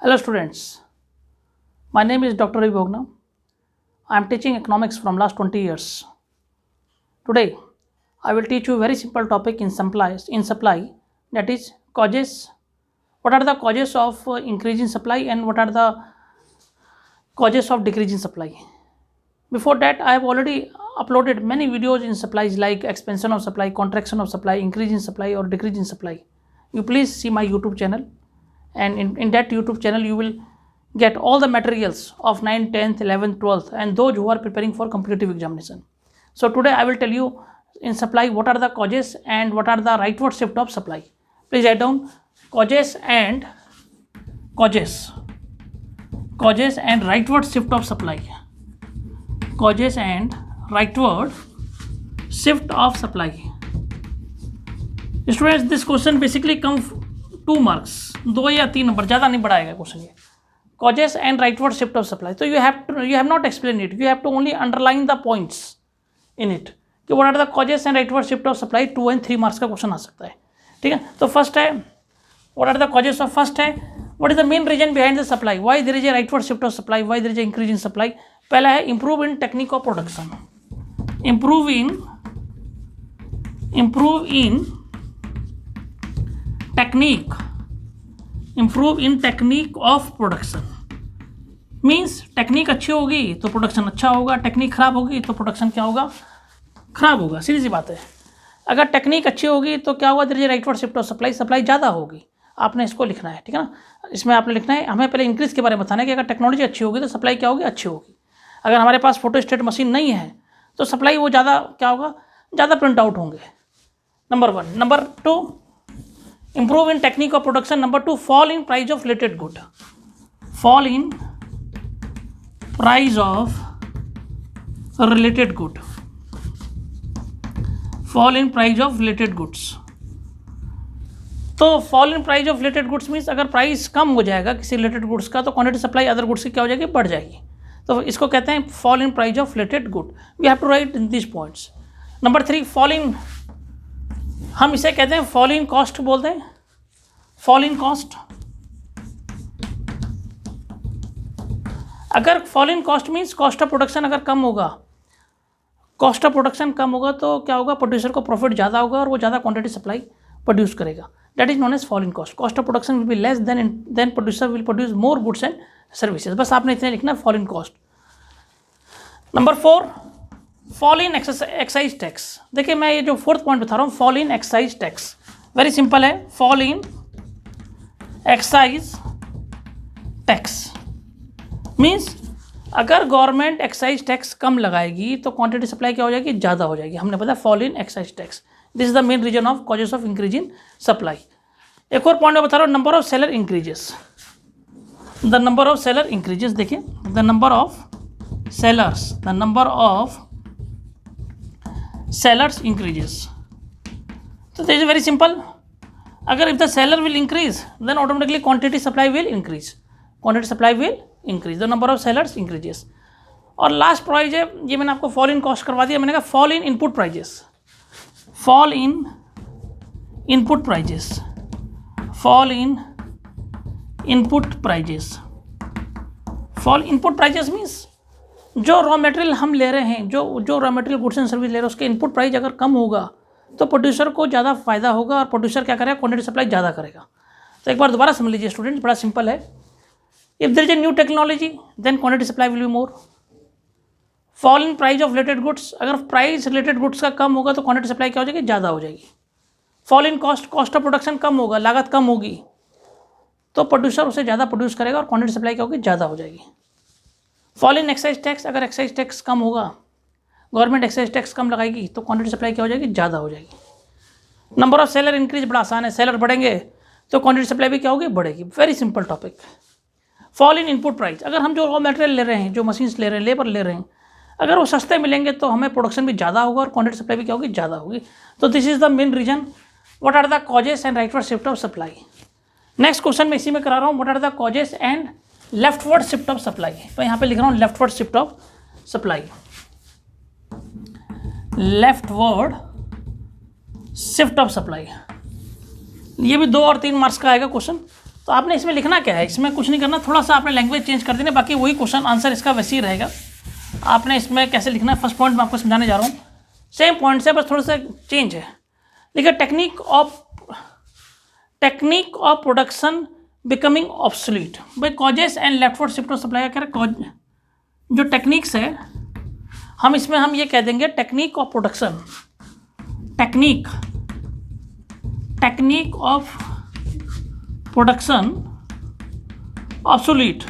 Hello students, my name is Dr. Ravi Bogna. I am teaching economics from last 20 years. Today, I will teach you a very simple topic in supply, that is causes. What are the causes of increasing supply and what are the causes of decreasing supply? Before that, I have already uploaded many videos in supplies like expansion of supply, contraction of supply, increase in supply or decrease in supply. You please see my YouTube channel, and in that YouTube channel you will get all the materials of 9th, 10th, 11th, 12th and those who are preparing for competitive examination. So today I will tell you in supply what are the causes and what are the rightward shift of supply. Please write down causes and rightward shift of supply. Causes and rightward shift of supply. Students, this question basically comes 2 marks, 2 या 3 number, ज़्यादा नहीं बढ़ाएगा question ये. Causes and rightward shift of supply. So you have not explained it. You have to only underline the points in it. कि what are the causes and rightward shift of supply. 2 and 3 marks का question आ सकता है. ठीक है. तो first है what are the causes of. First है what is the main reason behind the supply. Why there is a rightward shift of supply. Why there is a increase in supply. पहला है improve in technique of production. Improve in technique of production. Means technique अच्छी होगी तो production अच्छा होगा, technique खराब होगी तो प्रोडक्शन क्या होगा, खराब होगा. सीधी सी बात है. अगर टेक्निक अच्छी होगी तो क्या होगा, there is rightward shift of supply, supply ज़्यादा होगी. आपने इसको लिखना है, ठीक है ना. इसमें आपने लिखना है, हमें पहले इंक्रीज के बारे में बताना है कि अगर टेक्नोलॉजी अच्छी होगी तो सप्लाई क्या होगी, अच्छी होगी. अगर हमारे पास फोटोस्टेट मशीन नहीं है तो सप्लाई वो ज़्यादा क्या होगा, ज़्यादा प्रिंट आउट होंगे. Number 1. Number 2, improve in technique of production. Number 2, fall in price of related good. Fall in price of related good. Fall in price of related goods. तो fall in price of related goods means अगर price कम हो जाएगा किसी related goods का तो quantity supply other goods की क्या हो जाएगी, बढ़ जाएगी. तो इसको कहते हैं fall in price of related good. We have to write these points. Number 3, fall in, हम इसे कहते हैं fall in cost बोलते हैं. fall in cost. अगर fall in cost means cost of production अगर कम होगा, कॉस्ट ऑफ प्रोडक्शन कम होगा तो क्या होगा, प्रोड्यूसर को प्रॉफिट ज़्यादा होगा और वो ज़्यादा क्वांटिटी सप्लाई प्रोड्यूस करेगा. That is known as fall in cost. Cost of production will be less then producer will produce more goods and services. बस आपने इतने लिखना है fall in cost. Number 4, fall in excise tax. देखिए मैं ये जो 4th पॉइंट बता रहा हूँ, fall in excise tax, very simple है. Fall in excise tax means अगर गवर्नमेंट एक्साइज टैक्स कम लगाएगी तो क्वांटिटी सप्लाई क्या हो जाएगी, ज़्यादा हो जाएगी. हमने पता fall in excise tax. This is the main reason of causes of increase in supply. एक और पॉइंट मैं बता रहा हूँ, number of seller increases. The number of seller increases. देखिए the number of sellers increases. So this is very simple. अगर if the seller will increase then automatically quantity supply will increase. The number of sellers increases. और last price है, ये मैंने आपको fall in cost करवा दिया. मैंने कहा fall in input prices. Fall in input prices means जो रॉ मटेरियल हम ले रहे हैं, जो raw material goods and service ले रहे हैं उसके इनपुट प्राइस अगर कम होगा तो प्रोड्यूसर को ज़्यादा फायदा होगा और प्रोड्यूसर क्या करेगा, क्वांटिटी सप्लाई ज़्यादा करेगा. तो एक बार दोबारा समझ लीजिए स्टूडेंट्स, बड़ा सिंपल है. If there is a new technology then quantity supply will be more. Fall in price of related goods, अगर प्राइस रिलेटेड गुड्स का कम होगा तो क्वांटिटी सप्लाई क्या हो जाएगी, ज़्यादा हो जाएगी. Fall in cost of production कम होगा, लागत कम होगी तो प्रोड्यूसर उसे ज़्यादा प्रोड्यूस करेगा और क्वांटिटी सप्लाई क्या होगी, ज़्यादा हो जाएगी. फॉल इन एक्साइज टैक्स, अगर एक्साइज टैक्स कम होगा, गवर्नमेंट एक्साइज टैक्स कम लगाएगी तो क्वांटिटी सप्लाई क्या हो जाएगी, ज़्यादा हो जाएगी. नंबर ऑफ सेलर इंक्रीज, बड़ा आसान है. सेलर बढ़ेंगे तो क्वांटिटी सप्लाई भी क्या होगी, बढ़ेगी. Very simple topic. Fall in input price, अगर हम जो रॉ मटेरियल ले रहे हैं, जो मशीन्स ले रहे हैं, लेबर ले रहे हैं, अगर वो सस्ते मिलेंगे तो हमें प्रोडक्शन भी ज़्यादा होगा और क्वांटिटी सप्लाई भी क्या होगी, ज़्यादा होगी. तो this is the main reason. What are the causes and rightward shift of supply. Next question में इसी में करा रहा हूँ, what are the causes and leftward shift of supply. तो यहाँ पे लिख रहा हूँ leftward shift of supply. Leftward shift of supply, ये भी 2 और 3 मार्क्स का आएगा क्वेश्चन. तो आपने इसमें लिखना क्या है, इसमें कुछ नहीं करना, थोड़ा सा आपने लैंग्वेज चेंज कर देना, बाकी वही क्वेश्चन आंसर इसका वैसे ही रहेगा। आपने इसमें कैसे लिखना है, फर्स्ट पॉइंट मैं आपको समझाने जा रहा हूँ, सेम पॉइंट से बस थोड़ा सा चेंज है। देखिए technique of production becoming obsolete, भाई causes and leftward shift of supply का कह रहे हैं, जो टेक्निक्स है हम इसमें हम ये कह देंगे technique of production, technique of production obsolete,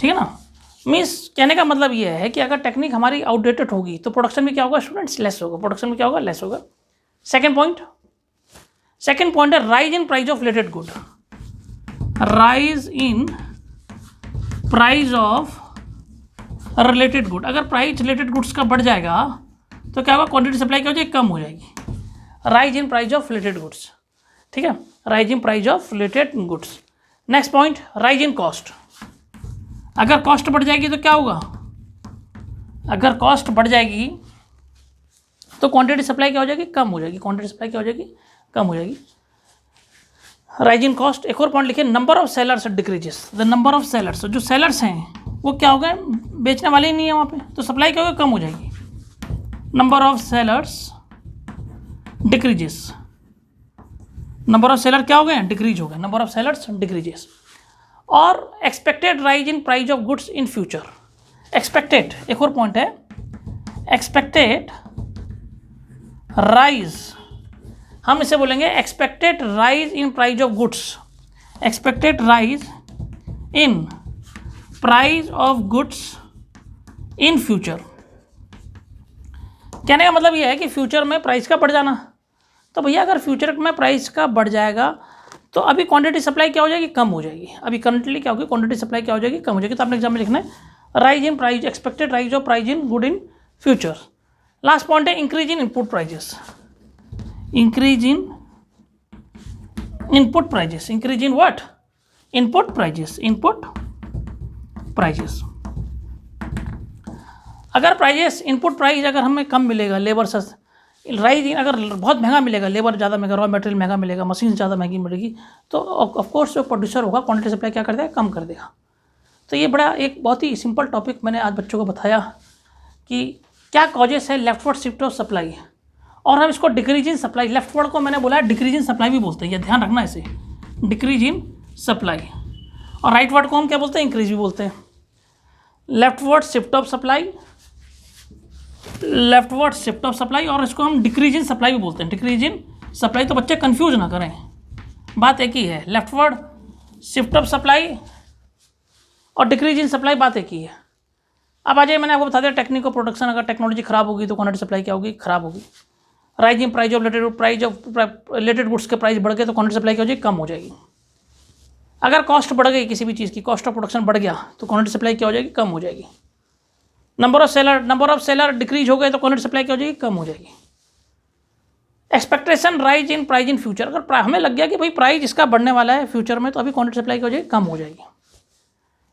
ठीक है ना। मीन्स कहने का मतलब ये है कि अगर टेक्निक हमारी आउटडेटेड होगी तो प्रोडक्शन में क्या होगा स्टूडेंट्स, लेस होगा, प्रोडक्शन में क्या होगा, लेस होगा। सेकेंड पॉइंट है rise in price of related good, rise in price of related good. अगर प्राइस रिलेटेड गुड्स का बढ़ जाएगा तो क्या होगा, क्वांटिटी सप्लाई क्या हो जाएगी, कम हो जाएगी। Rise in price of related goods, ठीक है, rise in price of related goods. Next point, rise in cost. अगर कॉस्ट बढ़ जाएगी तो क्या होगा, अगर कॉस्ट बढ़ जाएगी तो क्वांटिटी सप्लाई क्या हो जाएगी, कम हो जाएगी, क्वांटिटी सप्लाई क्या हो जाएगी, कम हो जाएगी। Rise in cost. एक और पॉइंट लिखिए, number of sellers decreases, the number of sellers, जो सेलर्स हैं वो क्या हो गए, बेचने वाले ही नहीं है वहाँ पे, तो सप्लाई क्या होगा, कम हो जाएगी। Number of sellers decreases, number of seller क्या हो गए, डिक्रीज हो गए, नंबर ऑफ सेलर्स डिक्रीजेस। और expected rise in price of goods in future, expected, एक और पॉइंट है, एक्सपेक्टेड राइज, हम इसे बोलेंगे expected rise in price of goods, expected rise in price of goods in future. कहने का मतलब यह है कि फ्यूचर में प्राइस का बढ़ जाना। तो भैया अगर फ्यूचर में प्राइस का बढ़ जाएगा तो अभी क्वांटिटी सप्लाई क्या हो जाएगी, कम हो जाएगी। अभी करंटली क्या होगी, क्वांटिटी सप्लाई क्या हो जाएगी, कम हो जाएगी। तो आपने एग्जाम में लिखना है rise in price, expected rise of price in good in future. Last point है increase in input prices, increase in input prices, increase in what, input prices, input prices. अगर प्राइजेस, इनपुट प्राइस अगर हमें कम मिलेगा, labour सस्ता, rise अगर बहुत महंगा मिलेगा, लेबर ज़्यादा महंगा, रॉ मटेरियल महंगा मिलेगा, मशीन ज़्यादा महंगी मिलेगी, तो ऑफकोर्स जो प्रोड्यूसर होगा क्वांटिटी सप्लाई क्या कर देगा, कम कर देगा। तो ये बड़ा एक बहुत ही सिंपल टॉपिक मैंने आज बच्चों को बताया कि क्या कॉजेस है लेफ्टवर्ड शिफ्ट ऑफ सप्लाई, और हम इसको डिक्रीज इन सप्लाई, लेफ्टवर्ड को मैंने बोला डिक्रीज इन सप्लाई भी बोलते हैं, ये ध्यान रखना इसे, डिक्रीज इन सप्लाई। और राइटवर्ड को हम क्या बोलते हैं, इंक्रीज भी बोलते हैं। Leftward shift of supply, leftward shift of supply, और इसको हम डिक्रीज इन सप्लाई भी बोलते हैं, डिक्रीज इन सप्लाई। तो बच्चे कंफ्यूज ना करें, बात एक ही है, लेफ्टवर्ड शिफ्ट ऑफ सप्लाई और डिक्रीज इन सप्लाई बात एक ही है। अब आ जाइए, मैंने आपको बता दिया टेक्निक ऑफ प्रोडक्शन, अगर टेक्नोलॉजी खराब होगी तो क्वांटिटी सप्लाई क्या होगी, खराब होगी। Rise in price of related goods के प्राइस बढ़ गए तो क्वांटिटी सप्लाई क्या हो जाएगी, कम हो जाएगी। अगर कॉस्ट बढ़ गई किसी भी चीज़ की, कॉस्ट ऑफ प्रोडक्शन बढ़ गया तो क्वांटिटी सप्लाई क्या हो जाएगी, कम हो जाएगी। नंबर ऑफ सेलर डिक्रीज हो गए तो क्वांटिटी सप्लाई क्या हो जाएगी, कम हो जाएगी। Expectation rise in price in future, अगर हमें लग गया कि भाई प्राइस इसका बढ़ने वाला है फ्यूचर में, तो अभी क्वांटिटी सप्लाई क्या हो जाएगी, कम हो जाएगी।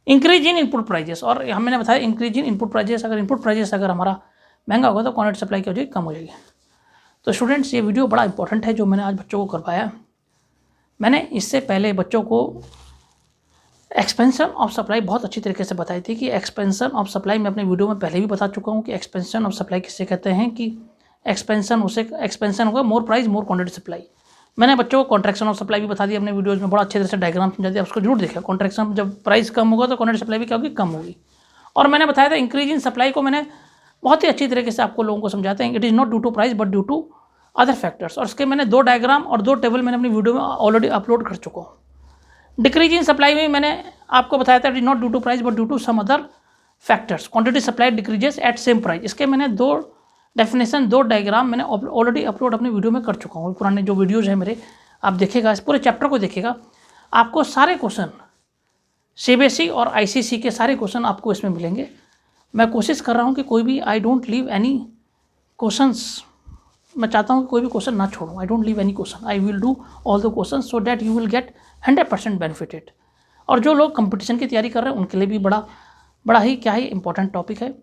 इंक्रीज इन इनपुट प्राइजेस, और हमने बताया इंक्रीज इन इनपुट प्राइजेस, अगर इनपुट प्राइजेस अगर हमारा महंगा होगा तो क्वांटिटी सप्लाई क्या हो जाएगी, कम हो जाएगी। तो स्टूडेंट्स ये वीडियो बड़ा इंपॉर्टेंट है जो मैंने आज बच्चों को करवाया। मैंने इससे पहले बच्चों को एक्सपेंशन ऑफ सप्लाई बहुत अच्छी तरीके से बताई थी कि एक्सपेंशन ऑफ सप्लाई मैं अपने वीडियो में पहले भी बता चुका हूँ कि एक्सपेंशन ऑफ सप्लाई किससे कहते हैं, कि एक्सपेंशन होगा मोर प्राइस मोर क्वांटिटी सप्लाई। मैंने बच्चों को कॉन्ट्रैक्शन ऑफ सप्लाई भी बता दिया अपने वीडियोज़ में, बड़ा अच्छे तरह से डायग्राम समझा दिया, उसको जरूर देखा। कॉन्ट्रैक्शन जब प्राइस कम होगा तो क्वांटिटी सप्लाई भी क्या होगी, कम होगी। और मैंने बताया था इंक्रीज इन सप्लाई को मैंने बहुत ही अच्छी तरीके से आपको लोगों को समझाते हैं, it is not due to price but due to other factors. और उसके मैंने 2 डायग्राम और 2 टेबल मैंने अपनी वीडियो में ऑलरेडी अपलोड कर चुका हूँ। डिक्रीज इन सप्लाई में मैंने आपको बताया था it is not due to price but due to some other factors, quantity supply decreases at same price. इसके मैंने 2 डेफिनेशन 2 डायग्राम मैंने ऑलरेडी अपलोड अपनी वीडियो में कर चुका हूँ। पुराने जो वीडियोज़ हैं मेरे, आप देखेगा, इस पूरे चैप्टर को देखेगा, आपको सारे क्वेश्चन CBSE और ICC के सारे क्वेश्चन आपको इसमें मिलेंगे। मैं कोशिश कर रहा हूँ कि कोई भी I don't leave any questions, मैं चाहता हूँ कि कोई भी क्वेश्चन ना छोड़ूँ, I don't leave any question, I will do all the question so that you will get 100% benefited. और जो लोग कंपटीशन की तैयारी कर रहे हैं उनके लिए भी बड़ा ही क्या ही इंपॉर्टेंट टॉपिक है,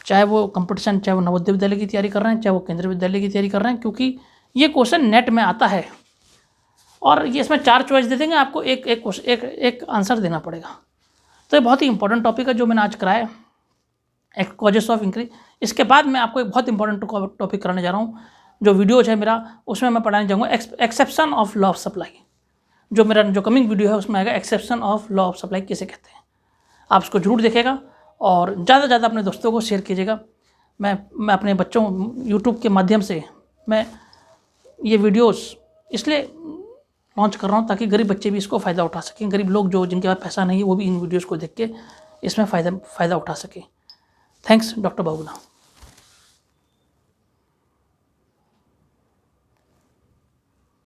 चाहे वो कंपटीशन, चाहे वो नवोदय विद्यालय की तैयारी कर रहे हैं, चाहे वो केंद्रीय विद्यालय की तैयारी कर रहे हैं, क्योंकि ये क्वेश्चन नेट में आता है और ये इसमें 4 चॉइस दे देंगे, आपको एक आंसर देना पड़ेगा। तो ये बहुत ही इंपॉर्टेंट टॉपिक है जो मैंने आज कराया, एक कॉजेस ऑफ इंक्रीज। इसके बाद मैं आपको एक बहुत इंपॉर्टेंट टॉपिक कराने जा रहा हूँ, जो वीडियोज है मेरा, उसमें मैं पढ़ाने जाऊँगा exception of law of supply. जो मेरा जो कमिंग वीडियो है उसमें आएगा exception of law of supply किसे कहते हैं। आप उसको जरूर देखेगा और ज़्यादा से ज़्यादा अपने दोस्तों को शेयर कीजिएगा। मैं अपने बच्चों यूट्यूब के माध्यम से मैं ये वीडियोस इसलिए लॉन्च कर रहा हूँ ताकि गरीब बच्चे भी इसको फ़ायदा उठा सकें, गरीब लोग जो जिनके पास पैसा नहीं है वो भी इन वीडियोस को देख के इसमें फ़ायदा उठा सकें। Thanks doctor बाबूला।